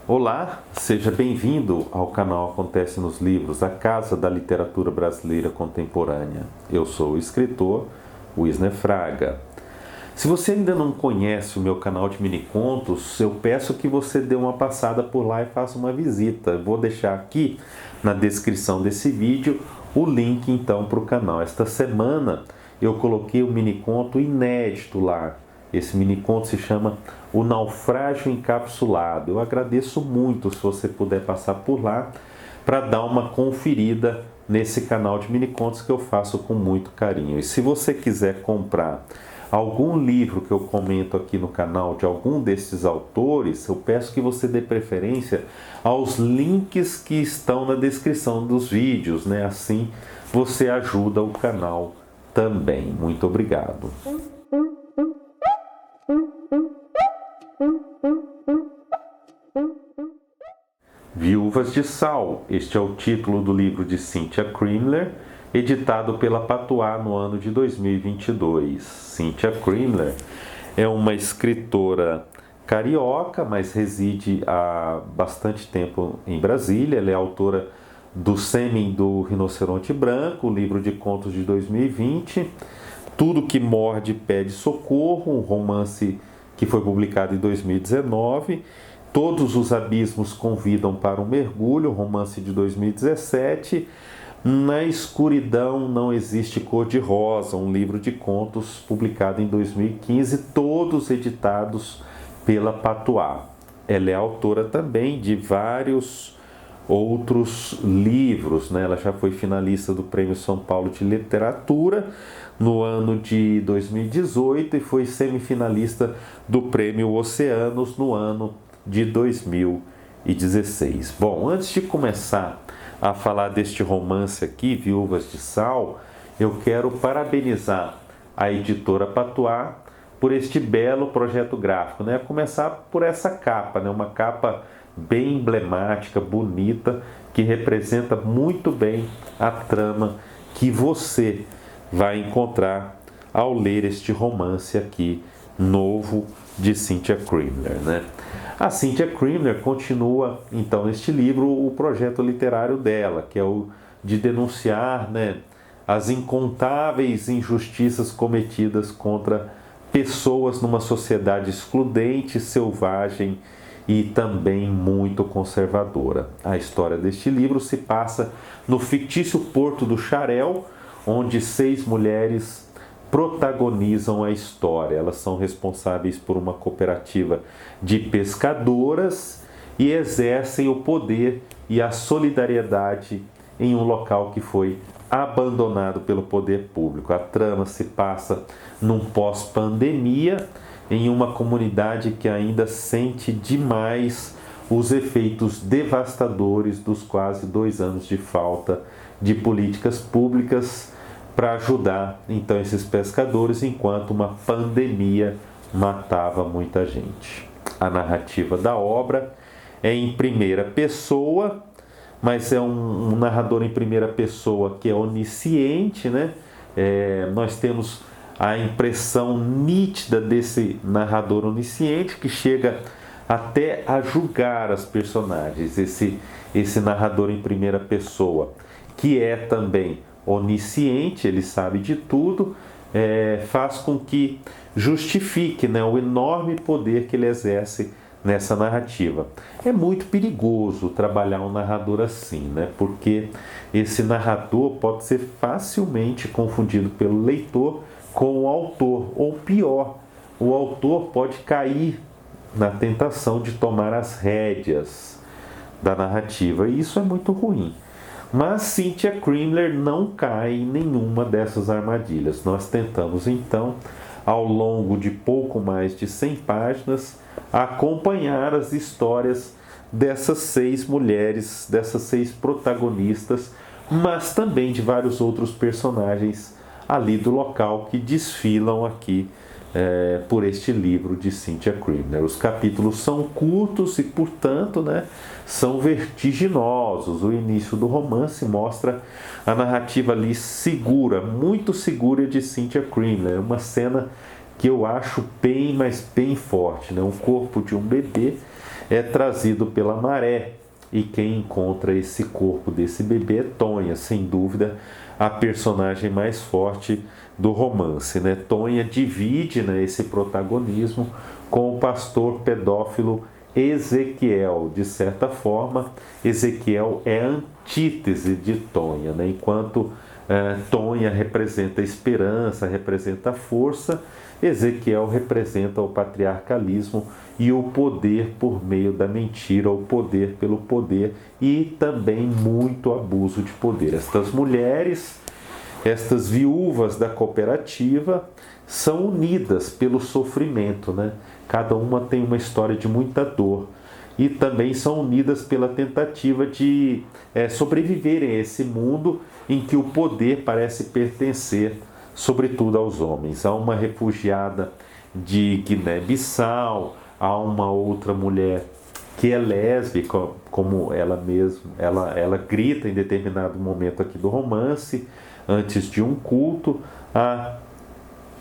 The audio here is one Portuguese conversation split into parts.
Olá, seja bem-vindo ao canal Acontece nos Livros, a casa da literatura brasileira contemporânea. Eu sou o escritor Wisner Fraga. Se você ainda não conhece o meu canal de minicontos, eu peço que você dê uma passada por lá e faça uma visita. Eu vou deixar aqui na descrição desse vídeo o link então para o canal. Esta semana eu coloquei um miniconto inédito lá. Esse miniconto se chama O Naufrágio Encapsulado. Eu agradeço muito se você puder passar por lá para dar uma conferida nesse canal de minicontos que eu faço com muito carinho. E se você quiser comprar algum livro que eu comento aqui no canal de algum desses autores, eu peço que você dê preferência aos links que estão na descrição dos vídeos, né? Assim você ajuda o canal também. Muito obrigado. Viúvas de Sal, este é o título do livro de Cynthia Crimler, editado pela Patuá no ano de 2022. Cynthia Crimler é uma escritora carioca, mas reside há bastante tempo em Brasília. Ela é autora do Sêmen do Rinoceronte Branco, o livro de contos de 2020, Tudo que Morde Pede Socorro, um romance que foi publicado em 2019, Todos os Abismos Convidam para um Mergulho, romance de 2017, Na Escuridão Não Existe Cor-de-Rosa, um livro de contos publicado em 2015, todos editados pela Patuá. Ela é autora também de vários outros livros, né? Ela já foi finalista do Prêmio São Paulo de Literatura no ano de 2018 e foi semifinalista do Prêmio Oceanos no ano de 2016. Bom, antes de começar a falar deste romance aqui, Viúvas de Sal, eu quero parabenizar a editora Patuá por este belo projeto gráfico, né? A começar por essa capa, né? Uma capa bem emblemática, bonita, que representa muito bem a trama que você vai encontrar ao ler este romance aqui novo de Cynthia Crimler, né? A Cynthia Crimler continua então neste livro o projeto literário dela, que é o de denunciar, né, as incontáveis injustiças cometidas contra pessoas numa sociedade excludente, selvagem e também muito conservadora. A história deste livro se passa no fictício Porto do Xarel, onde 6 mulheres protagonizam a história. Elas são responsáveis por uma cooperativa de pescadoras e exercem o poder e a solidariedade em um local que foi abandonado pelo poder público. A trama se passa num pós-pandemia, em uma comunidade que ainda sente demais os efeitos devastadores dos quase 2 anos de falta de políticas públicas para ajudar então esses pescadores enquanto uma pandemia matava muita gente. A narrativa da obra é em primeira pessoa, mas é um narrador em primeira pessoa que é onisciente, né? Nós temos a impressão nítida desse narrador onisciente que chega até a julgar as personagens. Esse narrador em primeira pessoa, que é também onisciente, ele sabe de tudo, faz com que justifique, né, o enorme poder que ele exerce nessa narrativa. É muito perigoso trabalhar um narrador assim, né, porque esse narrador pode ser facilmente confundido pelo leitor com o autor, ou pior, o autor pode cair na tentação de tomar as rédeas da narrativa, e isso é muito ruim. Mas Cynthia Crimler não cai em nenhuma dessas armadilhas. Nós tentamos então, ao longo de pouco mais de 100 páginas, acompanhar as histórias dessas 6 mulheres, dessas 6 protagonistas, mas também de vários outros personagens ali do local que desfilam aqui por este livro de Cynthia Crimler. Os capítulos são curtos e, portanto, né, são vertiginosos. O início do romance mostra a narrativa ali segura, muito segura de Cynthia Crimler. Uma cena que eu acho bem, mas bem forte, né? O corpo de um bebê é trazido pela maré. E quem encontra esse corpo desse bebê é Tonha, sem dúvida, a personagem mais forte do romance, né? Tonha divide, né, esse protagonismo com o pastor pedófilo Ezequiel. De certa forma, Ezequiel é a antítese de Tonha, né? Enquanto Tonha representa a esperança, representa a força, Ezequiel representa o patriarcalismo e o poder por meio da mentira, o poder pelo poder e também muito abuso de poder. Estas mulheres, estas viúvas da cooperativa, são unidas pelo sofrimento, né? Cada uma tem uma história de muita dor e também são unidas pela tentativa de sobreviverem a esse mundo em que o poder parece pertencer sobretudo aos homens. Há uma refugiada de Guiné-Bissau, há uma outra mulher que é lésbica, como ela mesma, ela grita em determinado momento aqui do romance, antes de um culto. Há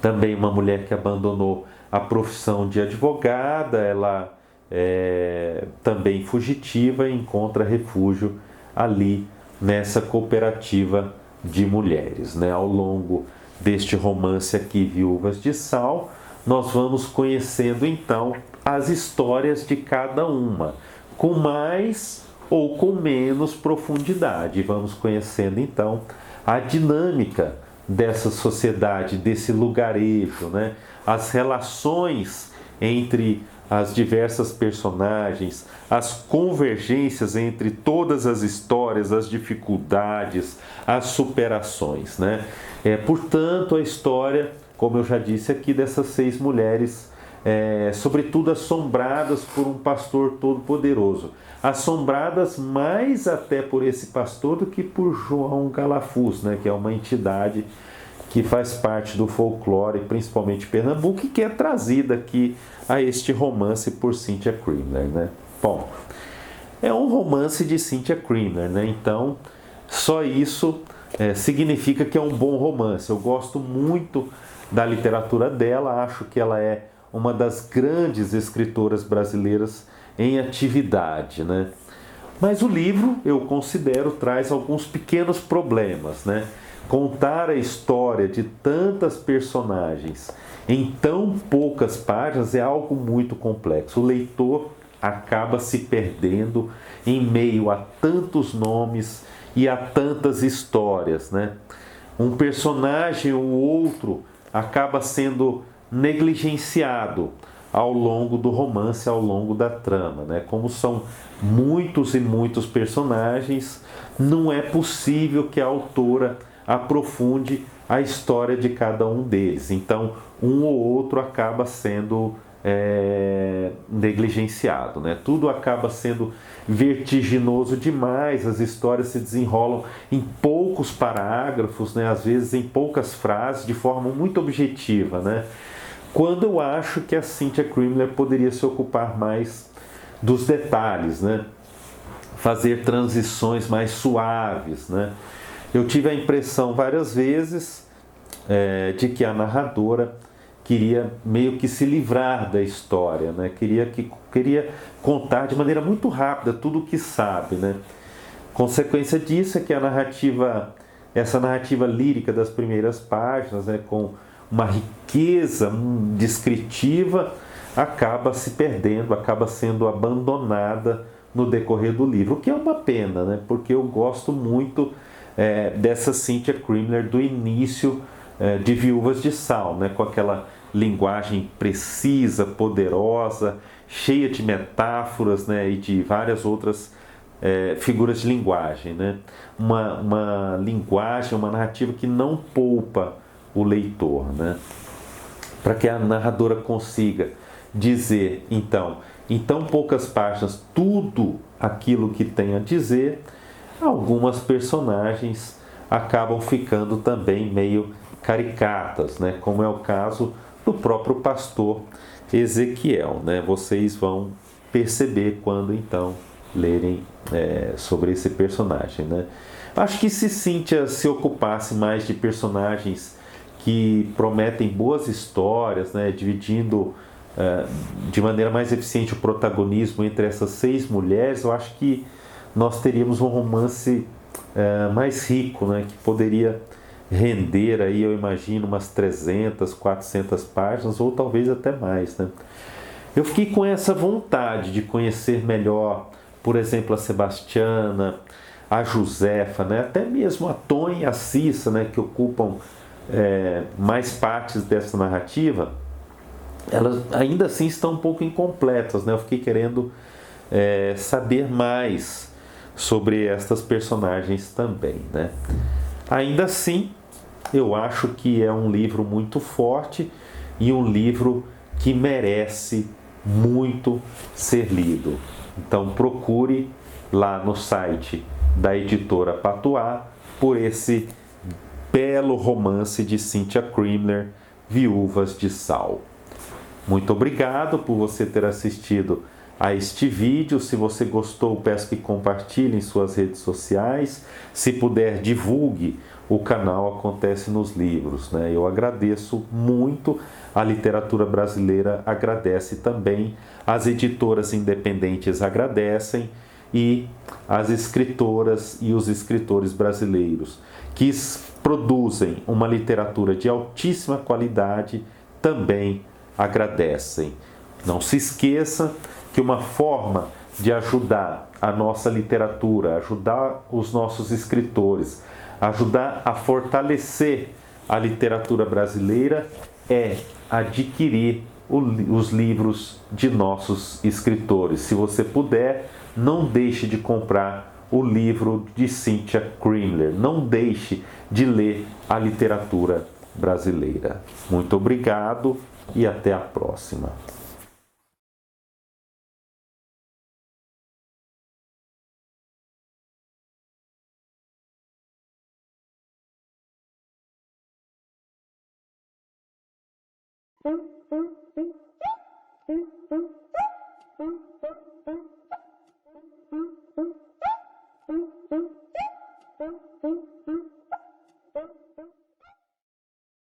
também uma mulher que abandonou a profissão de advogada, ela é também fugitiva e encontra refúgio ali nessa cooperativa de mulheres, né? Ao longo deste romance aqui, Viúvas de Sal, nós vamos conhecendo então as histórias de cada uma, com mais ou com menos profundidade. Vamos conhecendo então a dinâmica dessa sociedade, desse lugarejo, né? As relações entre as diversas personagens, as convergências entre todas as histórias, as dificuldades, as superações, né? Portanto, a história, como eu já disse aqui, dessas 6 mulheres, sobretudo assombradas por um pastor todo-poderoso, assombradas mais até por esse pastor do que por João Galafuz, né? Que é uma entidade que faz parte do folclore, principalmente Pernambuco, e que é trazida aqui a este romance por Cynthia Crimler, né? Bom, é um romance de Cynthia Crimler, né? Então, só isso significa que é um bom romance. Eu gosto muito da literatura dela, acho que ela é uma das grandes escritoras brasileiras em atividade, né? Mas o livro, eu considero, traz alguns pequenos problemas, né? Contar a história de tantas personagens em tão poucas páginas é algo muito complexo. O leitor acaba se perdendo em meio a tantos nomes e a tantas histórias, né? Um personagem ou outro acaba sendo negligenciado ao longo do romance, ao longo da trama, né? Como são muitos e muitos personagens, não é possível que a autora aprofunde a história de cada um deles. Então, um ou outro acaba sendo negligenciado, né? Tudo acaba sendo vertiginoso demais, as histórias se desenrolam em poucos parágrafos, né? Às vezes em poucas frases, de forma muito objetiva, né? Quando eu acho que a Cynthia Crimler poderia se ocupar mais dos detalhes, né? Fazer transições mais suaves, né? Eu tive a impressão várias vezes de que a narradora queria meio que se livrar da história, né? Queria contar de maneira muito rápida tudo o que sabe, né? Consequência disso é que essa narrativa lírica das primeiras páginas, né, com uma riqueza descritiva, acaba se perdendo, acaba sendo abandonada no decorrer do livro, o que é uma pena, né? Porque eu gosto muito dessa Cynthia Crimler do início de Viúvas de Sal, né? Com aquela linguagem precisa, poderosa, cheia de metáforas, né? E de várias outras figuras de linguagem, né? Uma linguagem, uma narrativa que não poupa o leitor, né? Para que a narradora consiga dizer, então, em tão poucas páginas, tudo aquilo que tem a dizer, algumas personagens acabam ficando também meio caricatas, né? Como é o caso do próprio pastor Ezequiel, né? Vocês vão perceber quando então lerem sobre esse personagem, né? Acho que se Cynthia se ocupasse mais de personagens que prometem boas histórias, né? Dividindo de maneira mais eficiente o protagonismo entre essas 6 mulheres, eu acho que nós teríamos um romance mais rico, né, que poderia render aí, eu imagino, umas 300, 400 páginas ou talvez até mais, né? Eu fiquei com essa vontade de conhecer melhor, por exemplo, a Sebastiana, a Josefa, né? Até mesmo a Tonha e a Cissa, né? Que ocupam mais partes dessa narrativa. Elas ainda assim estão um pouco incompletas, né? Eu fiquei querendo saber mais sobre estas personagens também, né? Ainda assim, eu acho que é um livro muito forte e um livro que merece muito ser lido. Então procure lá no site da editora Patois por esse belo romance de Cynthia Crimler, Viúvas de Sal. Muito obrigado por você ter assistido a este vídeo. Se você gostou, peço que compartilhe em suas redes sociais. Se puder, divulgue o canal Acontece nos Livros, né? Eu agradeço muito, a literatura brasileira agradece também, as editoras independentes agradecem e as escritoras e os escritores brasileiros que produzem uma literatura de altíssima qualidade também agradecem. Não se esqueça que uma forma de ajudar a nossa literatura, ajudar os nossos escritores, ajudar a fortalecer a literatura brasileira é adquirir os livros de nossos escritores. Se você puder, não deixe de comprar o livro de Cynthia Crimler. Não deixe de ler a literatura brasileira. Muito obrigado e até a próxima.